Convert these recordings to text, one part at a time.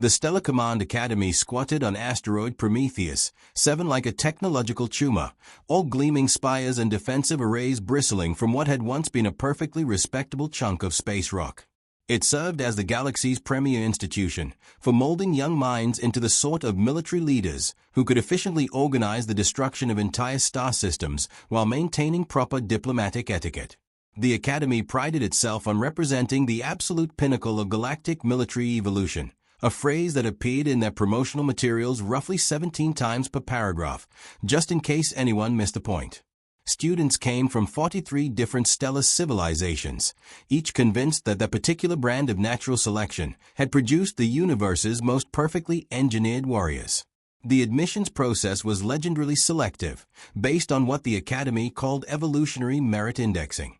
The Stellar Command Academy squatted on asteroid Prometheus, 7 like a technological tumor, all gleaming spires and defensive arrays bristling from what had once been a perfectly respectable chunk of space rock. It served as the galaxy's premier institution for molding young minds into the sort of military leaders who could efficiently organize the destruction of entire star systems while maintaining proper diplomatic etiquette. The Academy prided itself on representing the absolute pinnacle of galactic military evolution, a phrase that appeared in their promotional materials roughly 17 times per paragraph, just in case anyone missed the point. Students came from 43 different stellar civilizations, each convinced that their particular brand of natural selection had produced the universe's most perfectly engineered warriors. The admissions process was legendarily selective, based on what the Academy called evolutionary merit indexing.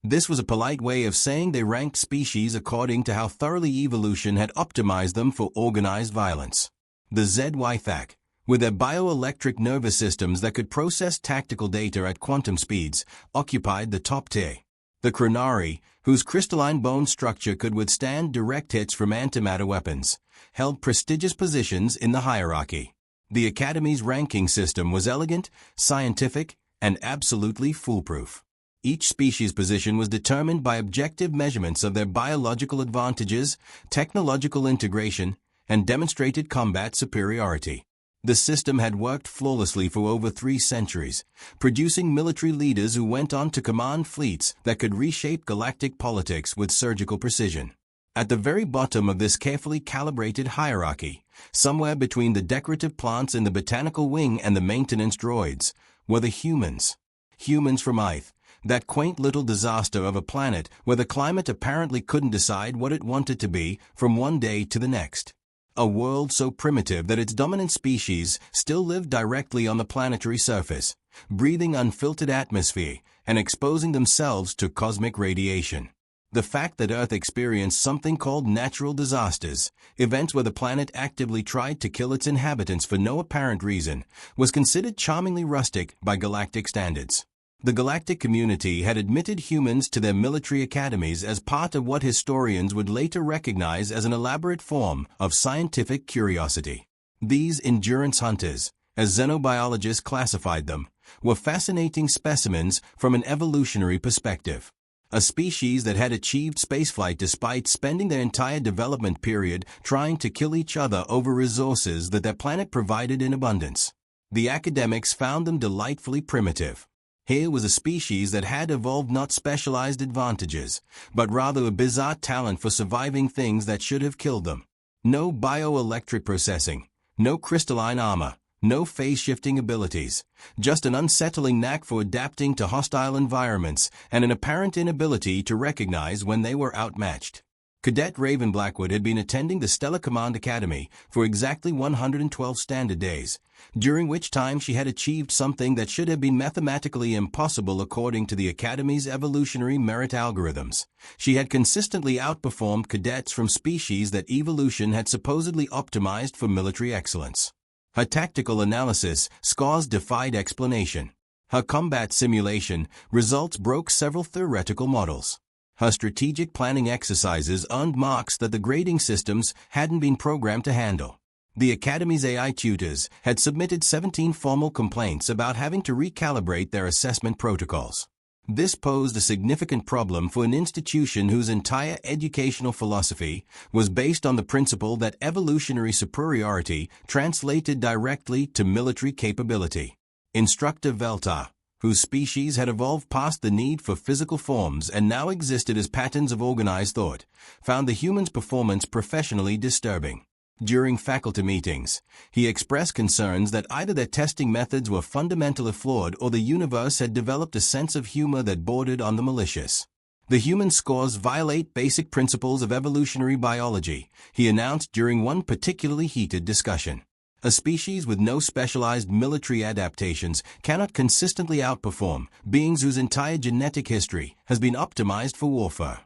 This was a polite way of saying they ranked species according to how thoroughly evolution had optimized them for organized violence. The ZYTHAC, with their bioelectric nervous systems that could process tactical data at quantum speeds, occupied the top tier. The Chronari, whose crystalline bone structure could withstand direct hits from antimatter weapons, held prestigious positions in the hierarchy. The Academy's ranking system was elegant, scientific, and absolutely foolproof. Each species' position was determined by objective measurements of their biological advantages, technological integration, and demonstrated combat superiority. The system had worked flawlessly for over 3 centuries, producing military leaders who went on to command fleets that could reshape galactic politics with surgical precision. At the very bottom of this carefully calibrated hierarchy, somewhere between the decorative plants in the botanical wing and the maintenance droids, were the humans. Humans from Ith, that quaint little disaster of a planet where the climate apparently couldn't decide what it wanted to be from one day to the next. A world so primitive that its dominant species still lived directly on the planetary surface, breathing unfiltered atmosphere and exposing themselves to cosmic radiation. The fact that Earth experienced something called natural disasters, events where the planet actively tried to kill its inhabitants for no apparent reason, was considered charmingly rustic by galactic standards. The galactic community had admitted humans to their military academies as part of what historians would later recognize as an elaborate form of scientific curiosity. These endurance hunters, as xenobiologists classified them, were fascinating specimens from an evolutionary perspective. A species that had achieved spaceflight despite spending their entire development period trying to kill each other over resources that their planet provided in abundance. The academics found them delightfully primitive. Here was a species that had evolved not specialized advantages, but rather a bizarre talent for surviving things that should have killed them. No bioelectric processing, no crystalline armor, no phase-shifting abilities, just an unsettling knack for adapting to hostile environments and an apparent inability to recognize when they were outmatched. Cadet Raven Blackwood had been attending the Stellar Command Academy for exactly 112 standard days, during which time she had achieved something that should have been mathematically impossible according to the Academy's evolutionary merit algorithms. She had consistently outperformed cadets from species that evolution had supposedly optimized for military excellence. Her tactical analysis scores defied explanation. Her combat simulation results broke several theoretical models. Her strategic planning exercises earned marks that the grading systems hadn't been programmed to handle. The Academy's AI tutors had submitted 17 formal complaints about having to recalibrate their assessment protocols. This posed a significant problem for an institution whose entire educational philosophy was based on the principle that evolutionary superiority translated directly to military capability. Instructor Veltar, whose species had evolved past the need for physical forms and now existed as patterns of organized thought, found the humans' performance professionally disturbing. During faculty meetings, he expressed concerns that either their testing methods were fundamentally flawed or the universe had developed a sense of humor that bordered on the malicious. The human scores violate basic principles of evolutionary biology, he announced during one particularly heated discussion. A species with no specialized military adaptations cannot consistently outperform beings whose entire genetic history has been optimized for warfare.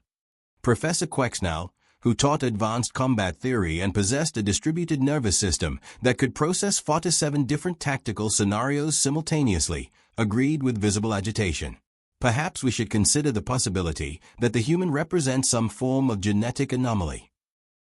Professor Quexnell, who taught advanced combat theory and possessed a distributed nervous system that could process 47 different tactical scenarios simultaneously, agreed with visible agitation. Perhaps we should consider the possibility that the human represents some form of genetic anomaly.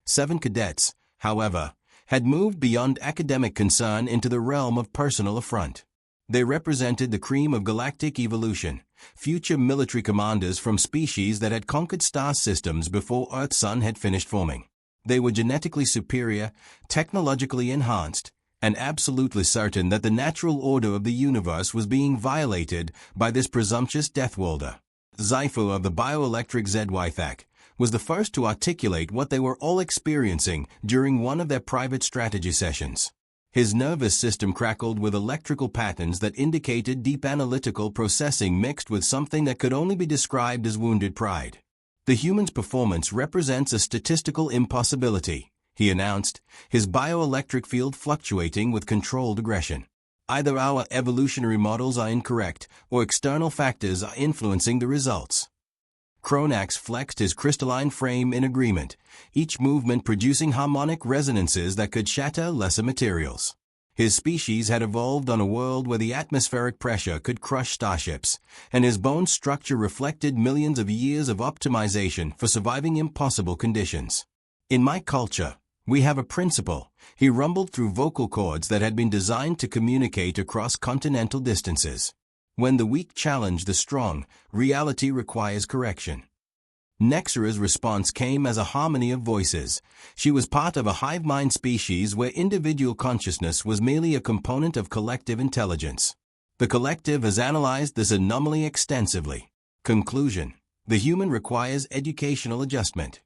7 cadets, however, had moved beyond academic concern into the realm of personal affront. They represented the cream of galactic evolution, future military commanders from species that had conquered star systems before Earth's sun had finished forming. They were genetically superior, technologically enhanced, and absolutely certain that the natural order of the universe was being violated by this presumptuous Deathworlder. Zypher of the bioelectric ZYTHAC was the first to articulate what they were all experiencing during one of their private strategy sessions. His nervous system crackled with electrical patterns that indicated deep analytical processing mixed with something that could only be described as wounded pride. The human's performance represents a statistical impossibility, he announced, his bioelectric field fluctuating with controlled aggression. Either our evolutionary models are incorrect, or external factors are influencing the results. Kronax flexed his crystalline frame in agreement, each movement producing harmonic resonances that could shatter lesser materials. His species had evolved on a world where the atmospheric pressure could crush starships, and his bone structure reflected millions of years of optimization for surviving impossible conditions. In my culture, we have a principle, he rumbled through vocal cords that had been designed to communicate across continental distances. When the weak challenge the strong, reality requires correction. Nexera's response came as a harmony of voices. She was part of a hive mind species where individual consciousness was merely a component of collective intelligence. The collective has analyzed this anomaly extensively. Conclusion: the human requires educational adjustment.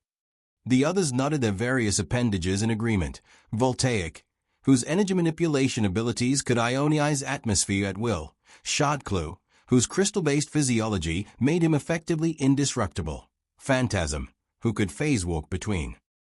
The others nodded their various appendages in agreement. Voltaic, whose energy manipulation abilities could ionize atmosphere at will. Shardclue, whose crystal-based physiology made him effectively indestructible. Phantasm, who could phase-walk between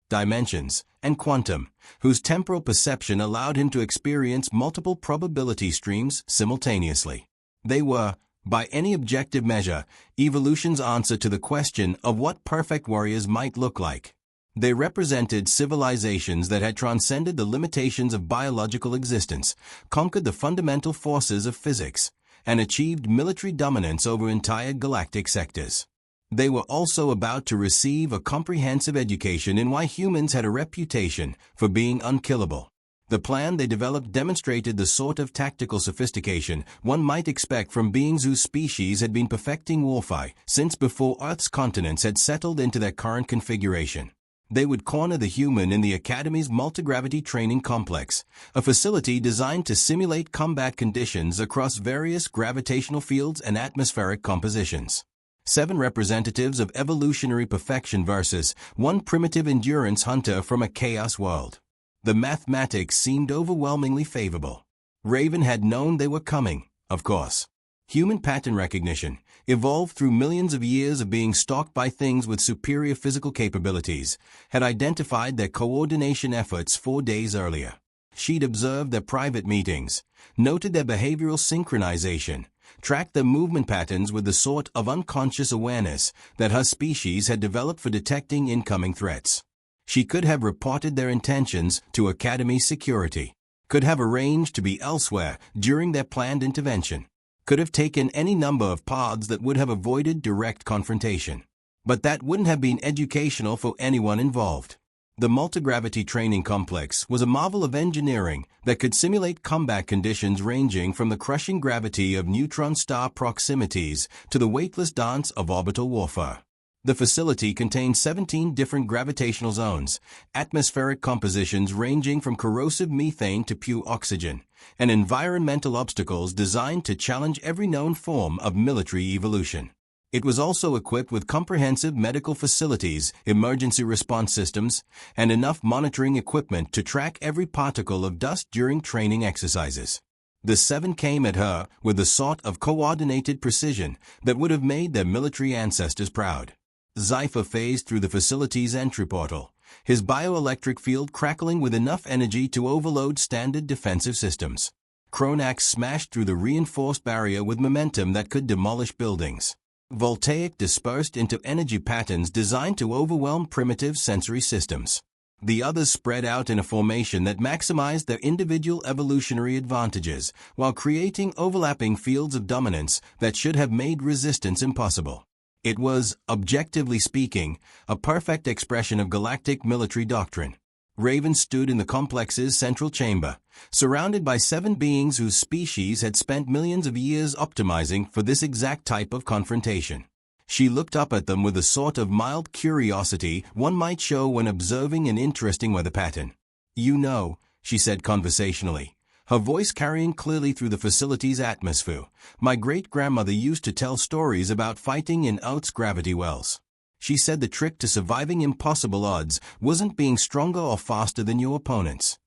dimensions, and Quantum, whose temporal perception allowed him to experience multiple probability streams simultaneously. They were, by any objective measure, evolution's answer to the question of what perfect warriors might look like. They represented civilizations that had transcended the limitations of biological existence, conquered the fundamental forces of physics, and achieved military dominance over entire galactic sectors. They were also about to receive a comprehensive education in why humans had a reputation for being unkillable. The plan they developed demonstrated the sort of tactical sophistication one might expect from beings whose species had been perfecting warfare since before Earth's continents had settled into their current configuration. They would corner the human in the Academy's multigravity training complex, a facility designed to simulate combat conditions across various gravitational fields and atmospheric compositions. 7 representatives of evolutionary perfection versus 1 primitive endurance hunter from a chaos world. The mathematics seemed overwhelmingly favorable. Raven had known they were coming, of course. Human pattern recognition, evolved through millions of years of being stalked by things with superior physical capabilities, had identified their coordination efforts 4 days earlier. She'd observed their private meetings, noted their behavioral synchronization, tracked their movement patterns with the sort of unconscious awareness that her species had developed for detecting incoming threats. She could have reported their intentions to Academy security, could have arranged to be elsewhere during their planned intervention, could have taken any number of paths that would have avoided direct confrontation. But that wouldn't have been educational for anyone involved. The multigravity training complex was a marvel of engineering that could simulate combat conditions ranging from the crushing gravity of neutron star proximities to the weightless dance of orbital warfare. The facility contained 17 different gravitational zones, atmospheric compositions ranging from corrosive methane to pure oxygen, and environmental obstacles designed to challenge every known form of military evolution. It was also equipped with comprehensive medical facilities, emergency response systems, and enough monitoring equipment to track every particle of dust during training exercises. The 7 came at her with the sort of coordinated precision that would have made their military ancestors proud. Zypher phased through the facility's entry portal, his bioelectric field crackling with enough energy to overload standard defensive systems. Kronax smashed through the reinforced barrier with momentum that could demolish buildings. Voltaic dispersed into energy patterns designed to overwhelm primitive sensory systems. The others spread out in a formation that maximized their individual evolutionary advantages while creating overlapping fields of dominance that should have made resistance impossible. It was, objectively speaking, a perfect expression of galactic military doctrine. Raven stood in the complex's central chamber, surrounded by 7 beings whose species had spent millions of years optimizing for this exact type of confrontation. She looked up at them with a sort of mild curiosity one might show when observing an interesting weather pattern. "You know," she said conversationally, her voice carrying clearly through the facility's atmosphere, "my great-grandmother used to tell stories about fighting in Earth's gravity wells. She said the trick to surviving impossible odds wasn't being stronger or faster than your opponents."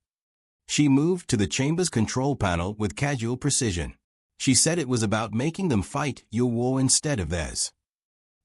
She moved to the chamber's control panel with casual precision. She said it was about making them fight your war instead of theirs.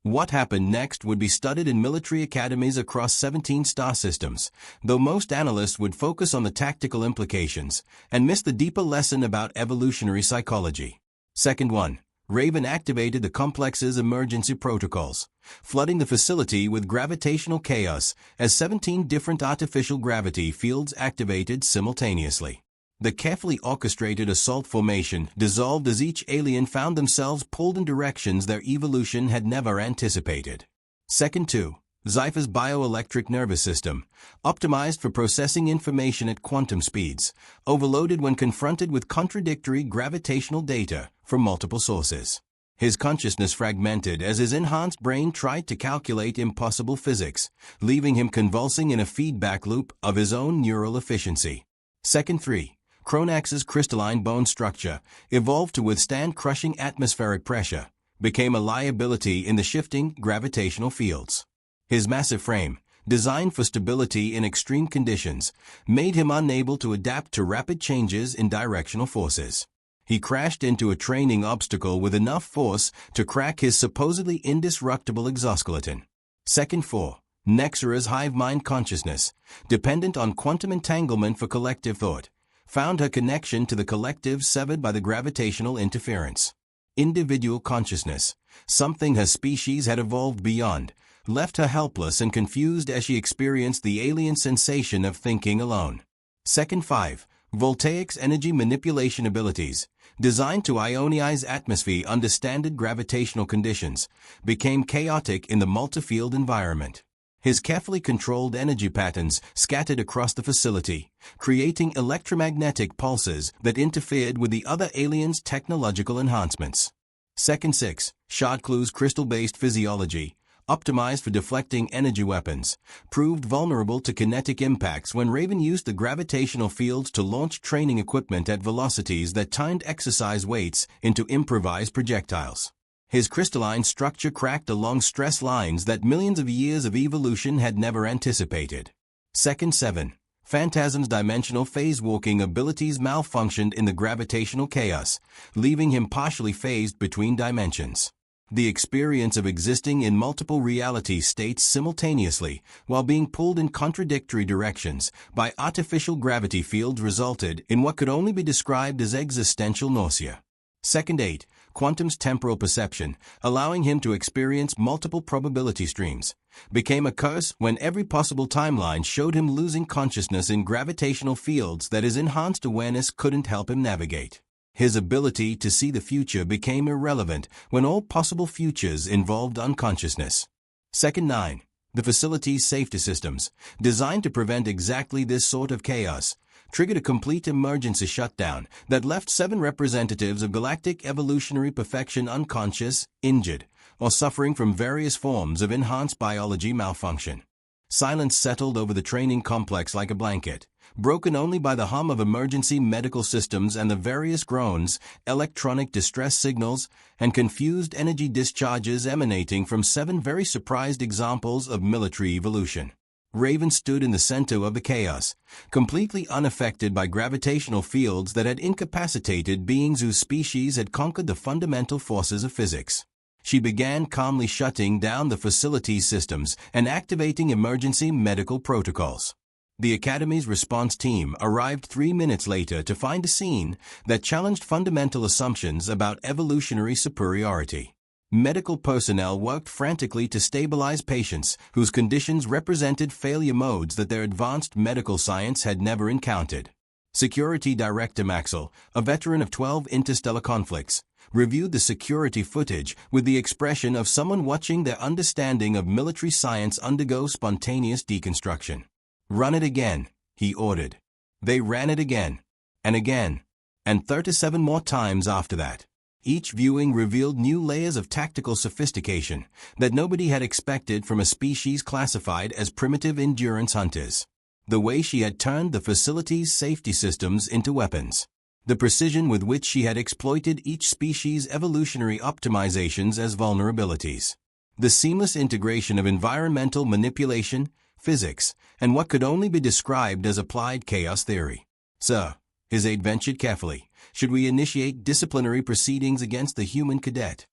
What happened next would be studied in military academies across 17 star systems, though most analysts would focus on the tactical implications and miss the deeper lesson about evolutionary psychology. Second 1. Raven activated the complex's emergency protocols, flooding the facility with gravitational chaos as 17 different artificial gravity fields activated simultaneously. The carefully orchestrated assault formation dissolved as each alien found themselves pulled in directions their evolution had never anticipated. Second 2. Zypher's bioelectric nervous system, optimized for processing information at quantum speeds, overloaded when confronted with contradictory gravitational data from multiple sources. His consciousness fragmented as his enhanced brain tried to calculate impossible physics, leaving him convulsing in a feedback loop of his own neural efficiency. Second 3. Cronax's crystalline bone structure, evolved to withstand crushing atmospheric pressure, became a liability in the shifting gravitational fields. His massive frame, designed for stability in extreme conditions, made him unable to adapt to rapid changes in directional forces. He crashed into a training obstacle with enough force to crack his supposedly indestructible exoskeleton. Second 4. Nexara's hive mind consciousness, dependent on quantum entanglement for collective thought, found her connection to the collective severed by the gravitational interference. Individual consciousness, something her species had evolved beyond, left her helpless and confused as she experienced the alien sensation of thinking alone. Second 5. Voltaic's energy manipulation abilities, designed to ionize atmosphere under standard gravitational conditions, became chaotic in the multi-field environment. His carefully controlled energy patterns scattered across the facility, creating electromagnetic pulses that interfered with the other aliens' technological enhancements. Second 6. Shardclue's crystal-based physiology, optimized for deflecting energy weapons, proved vulnerable to kinetic impacts when Raven used the gravitational fields to launch training equipment at velocities that turned exercise weights into improvised projectiles. His crystalline structure cracked along stress lines that millions of years of evolution had never anticipated. Second 7. Phantasm's dimensional phase-walking abilities malfunctioned in the gravitational chaos, leaving him partially phased between dimensions. The experience of existing in multiple reality states simultaneously while being pulled in contradictory directions by artificial gravity fields resulted in what could only be described as existential nausea. Second 8. Quantum's temporal perception, allowing him to experience multiple probability streams, became a curse when every possible timeline showed him losing consciousness in gravitational fields that his enhanced awareness couldn't help him navigate. His ability to see the future became irrelevant when all possible futures involved unconsciousness. Second 9. The facility's safety systems, designed to prevent exactly this sort of chaos, triggered a complete emergency shutdown that left 7 representatives of galactic evolutionary perfection unconscious, injured, or suffering from various forms of enhanced biology malfunction. Silence settled over the training complex like a blanket, broken only by the hum of emergency medical systems and the various groans, electronic distress signals, and confused energy discharges emanating from 7 very surprised examples of military evolution. Raven stood in the center of the chaos, completely unaffected by gravitational fields that had incapacitated beings whose species had conquered the fundamental forces of physics. She began calmly shutting down the facility's systems and activating emergency medical protocols. The Academy's response team arrived 3 minutes later to find a scene that challenged fundamental assumptions about evolutionary superiority. Medical personnel worked frantically to stabilize patients whose conditions represented failure modes that their advanced medical science had never encountered. Security Director Maxwell, a veteran of 12 interstellar conflicts, reviewed the security footage with the expression of someone watching their understanding of military science undergo spontaneous deconstruction. "Run it again," he ordered. They ran it again, and again, and 37 more times after that. Each viewing revealed new layers of tactical sophistication that nobody had expected from a species classified as primitive endurance hunters. The way she had turned the facility's safety systems into weapons. The precision with which she had exploited each species' evolutionary optimizations as vulnerabilities. The seamless integration of environmental manipulation, physics, and what could only be described as applied chaos theory. "Sir," his aide ventured carefully, "should we initiate disciplinary proceedings against the human cadet?"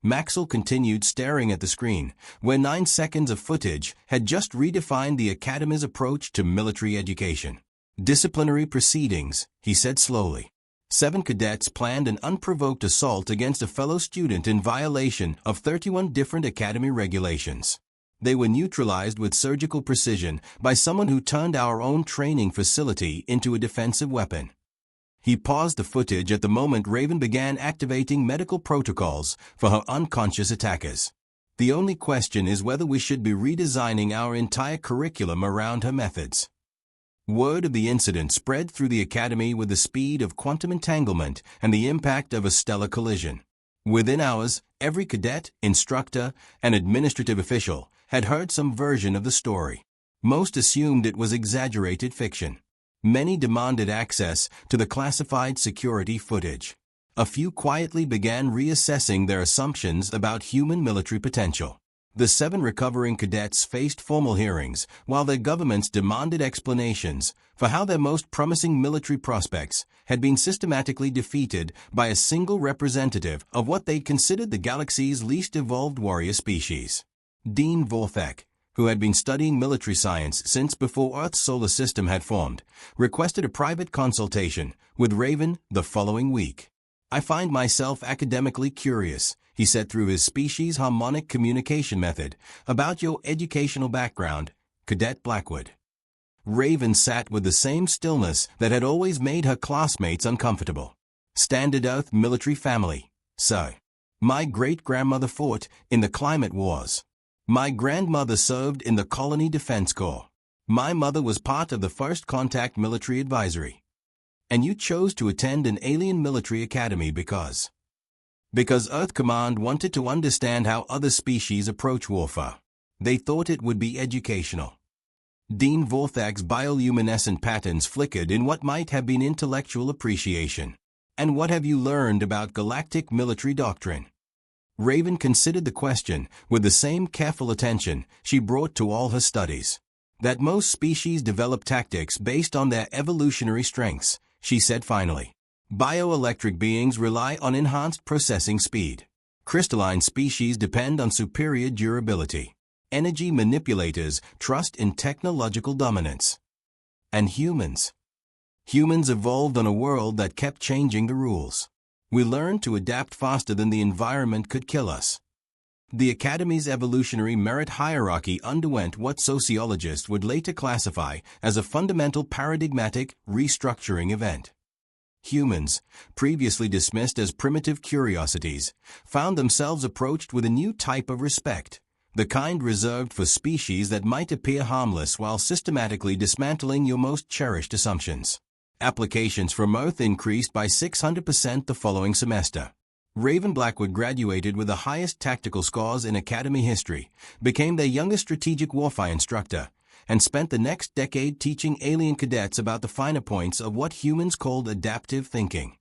Maxwell continued staring at the screen, where 9 seconds of footage had just redefined the Academy's approach to military education. "Disciplinary proceedings," he said slowly. 7 cadets planned an unprovoked assault against a fellow student in violation of 31 different Academy regulations. They were neutralized with surgical precision by someone who turned our own training facility into a defensive weapon. He paused the footage at the moment Raven began activating medical protocols for her unconscious attackers. "The only question is whether we should be redesigning our entire curriculum around her methods." Word of the incident spread through the Academy with the speed of quantum entanglement and the impact of a stellar collision. Within hours, every cadet, instructor, and administrative official had heard some version of the story. Most assumed it was exaggerated fiction. Many demanded access to the classified security footage. A few quietly began reassessing their assumptions about human military potential. The 7 recovering cadets faced formal hearings, while their governments demanded explanations for how their most promising military prospects had been systematically defeated by a single representative of what they considered the galaxy's least evolved warrior species. Dean Vorthek, who had been studying military science since before Earth's solar system had formed, requested a private consultation with Raven the following week. "I find myself academically curious," he said through his species harmonic communication method, "about your educational background, Cadet Blackwood." Raven sat with the same stillness that had always made her classmates uncomfortable. "Standard Earth military family, sir. My great-grandmother fought in the climate wars. My grandmother served in the Colony Defense Corps. My mother was part of the First Contact Military Advisory. And you chose to attend an alien military academy because Earth Command wanted to understand how other species approach warfare. They thought it would be educational." Dean Vorthak's bioluminescent patterns flickered in what might have been intellectual appreciation. "And what have you learned about galactic military doctrine?" Raven considered the question with the same careful attention she brought to all her studies. "That most species develop tactics based on their evolutionary strengths," she said finally. "Bioelectric beings rely on enhanced processing speed. Crystalline species depend on superior durability. Energy manipulators trust in technological dominance. And humans? Humans evolved on a world that kept changing the rules. We learned to adapt faster than the environment could kill us." The Academy's evolutionary merit hierarchy underwent what sociologists would later classify as a fundamental paradigmatic restructuring event. Humans, previously dismissed as primitive curiosities, found themselves approached with a new type of respect, the kind reserved for species that might appear harmless while systematically dismantling your most cherished assumptions. Applications from Earth increased by 600% the following semester. Raven Blackwood graduated with the highest tactical scores in Academy history, became their youngest strategic warfare instructor, and spent the next decade teaching alien cadets about the finer points of what humans called adaptive thinking.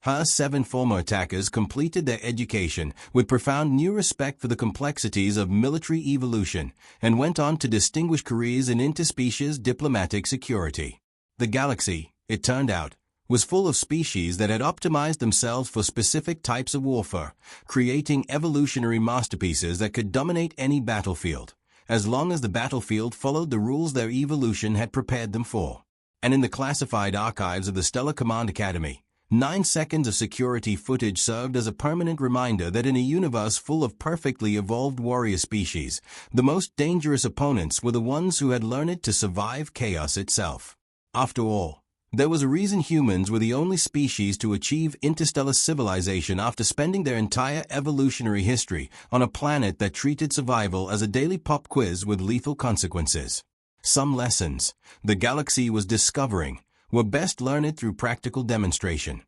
Her 7 former attackers completed their education with profound new respect for the complexities of military evolution and went on to distinguished careers in interspecies diplomatic security. The galaxy, it turned out, was full of species that had optimized themselves for specific types of warfare, creating evolutionary masterpieces that could dominate any battlefield, as long as the battlefield followed the rules their evolution had prepared them for. And in the classified archives of the Stellar Command Academy, 9 seconds of security footage served as a permanent reminder that in a universe full of perfectly evolved warrior species, the most dangerous opponents were the ones who had learned to survive chaos itself. After all, there was a reason humans were the only species to achieve interstellar civilization after spending their entire evolutionary history on a planet that treated survival as a daily pop quiz with lethal consequences. Some lessons the galaxy was discovering were best learned through practical demonstration.